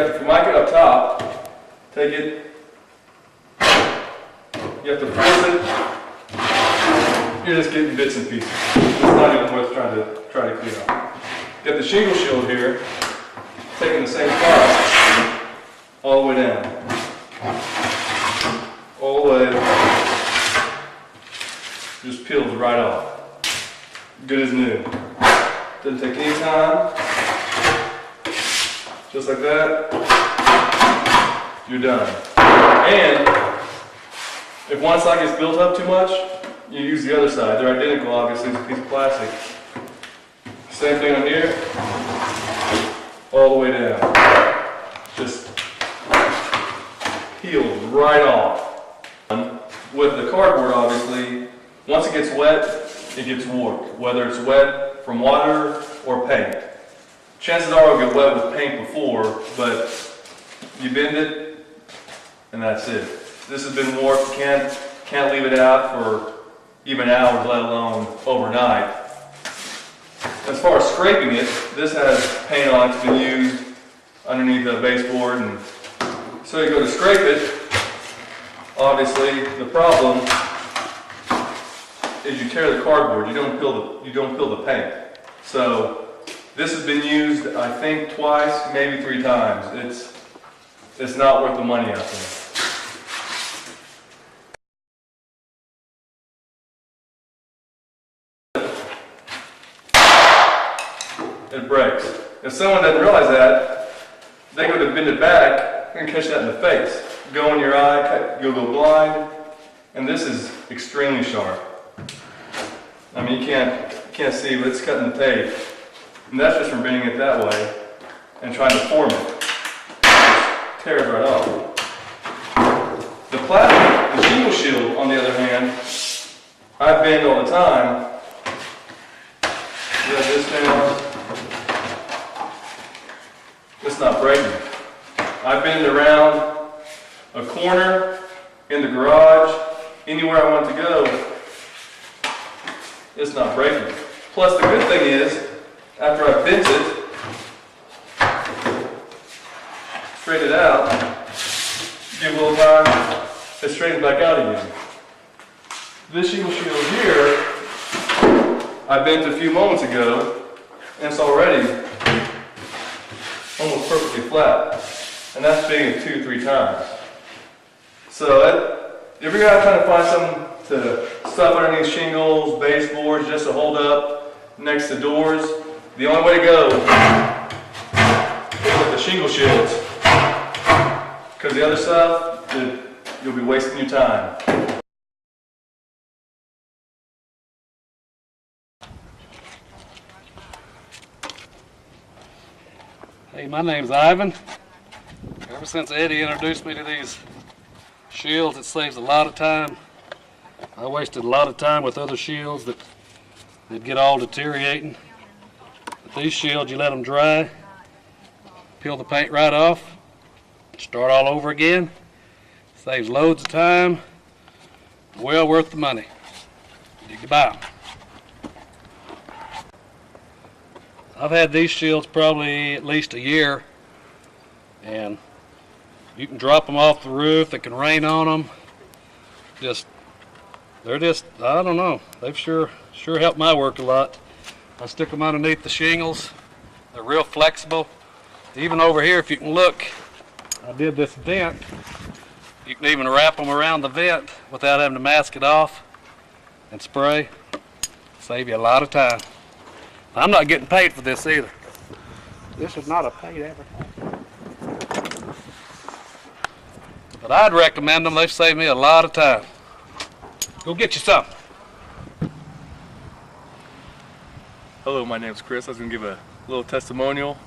If you mic it up top, take it, you have to force it, you're just getting bits and pieces. It's not even worth trying to clean up. Get the shingle shield here, taking the same spot, all the way down. All the way, just peels right off. Good as new. Doesn't take any time. Just like that, you're done. And if one side gets built up too much, you use the other side. They're identical, obviously, it's a piece of plastic. Same thing on here, all the way down. Just peels right off. With the cardboard, obviously, once it gets wet, it gets warped, whether it's wet from water or paint. Chances are it'll get wet with paint before, but you bend it, and that's it. This has been warped. You can't leave it out for even hours, let alone overnight. As far as scraping it, this has paint on it. It's been used underneath the baseboard, and so you go to scrape it. Obviously, the problem is you tear the cardboard. You don't peel the paint. So this has been used, I think, twice, maybe 3 times. It's not worth the money out there. It breaks. If someone doesn't realize that, they go to bend it back and catch that in the face. Go in your eye, you'll go blind, and this is extremely sharp. I mean, you can't see, but it's cutting the tape. And that's just from bending it that way and trying to form it. It tears right off. The plastic, the shingle shield, on the other hand, I bend all the time. You have this down. It's not breaking. I bend it around a corner, in the garage, anywhere I want to go. It's not breaking. Plus, the good thing is, after I bent it, straighten it out, give a little time, it straightens back out again. This shingle shield here, I bent a few moments ago, and it's already almost perfectly flat. And that's being it 2-3 times. So if you're trying to find something to stuff underneath shingles, baseboards, just to hold up next to doors, the only way to go is with the shingle shields. Because the other stuff, you'll be wasting your time. Hey, my name's Ivan. Ever since Eddie introduced me to these shields, it saves a lot of time. I wasted a lot of time with other shields that they'd get all deteriorating. But these shields, you let them dry, peel the paint right off, start all over again. Saves loads of time, well worth the money. You can buy them. I've had these shields probably at least a year, and you can drop them off the roof. It can rain on them. They're just, I don't know. They've sure helped my work a lot. I stick them underneath the shingles. They're real flexible. Even over here, if you can look, I did this vent. You can even wrap them around the vent without having to mask it off and spray. Save you a lot of time. I'm not getting paid for this either. This is not a paid advertisement. But I'd recommend them. They've saved me a lot of time. Go get you some. Hello, my name's Chris. I was going to give a little testimonial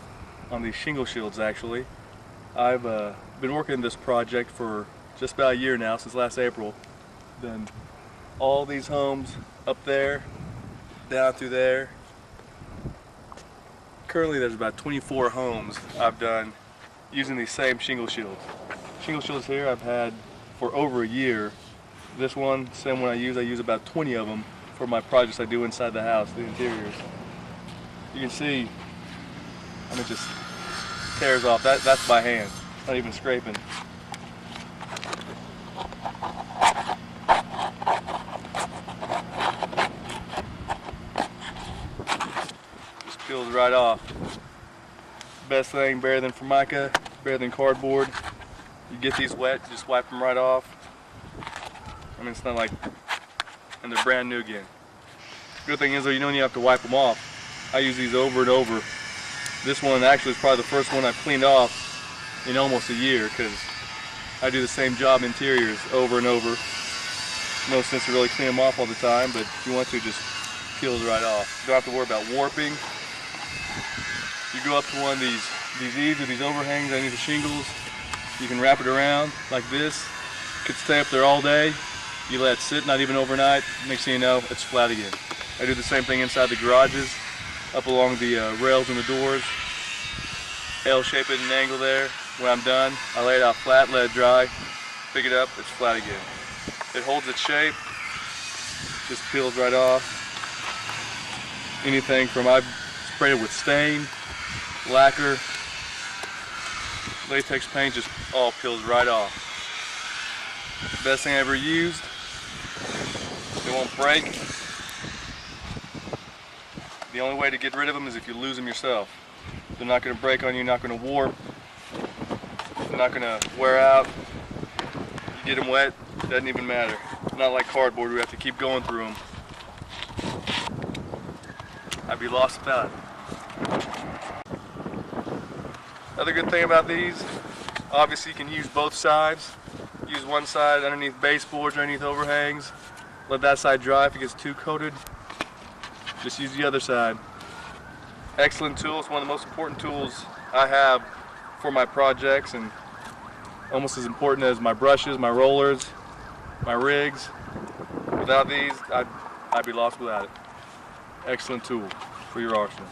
on these shingle shields, actually. I've been working on this project for just about a year now, since last April. Done all these homes up there, down through there. Currently there's about 24 homes I've done using these same shingle shields. Shingle shields here I've had for over a year. This one, same one I use about 20 of them for my projects I do inside the house, the interiors. You can see, I mean, just tears off. That's by hand, not even scraping. Just peels right off. Best thing, better than Formica, better than cardboard. You get these wet, just wipe them right off. I mean, it's not like, and they're brand new again. Good thing is though, you don't even have to wipe them off. I use these over and over. This one actually is probably the first one I've cleaned off in almost a year, because I do the same job interiors over and over. No sense to really clean them off all the time, but if you want to, just peels right off. You don't have to worry about warping. You go up to one of these eaves or these overhangs underneath the shingles, you can wrap it around like this. It could stay up there all day. You let it sit, not even overnight. Next thing you know, it's flat again. I do the same thing inside the garages, up along the rails and the doors. L-shape it in an angle there. When I'm done, I lay it out flat, let it dry, pick it up, it's flat again. It holds its shape, just peels right off. Anything from, I've sprayed it with stain, lacquer, latex paint, just all peels right off. Best thing I ever used. They won't break. The only way to get rid of them is if you lose them yourself. They're not going to break on you, not going to warp, they're not going to wear out. You get them wet, doesn't even matter. Not like cardboard, we have to keep going through them. I'd be lost without it. Other good thing about these, obviously you can use both sides. Use one side underneath baseboards, underneath overhangs. Let that side dry. If it gets too coated, just use the other side. Excellent tool. It's one of the most important tools I have for my projects, and almost as important as my brushes, my rollers, my rigs. Without these, I'd be lost without it. Excellent tool for your arsenal.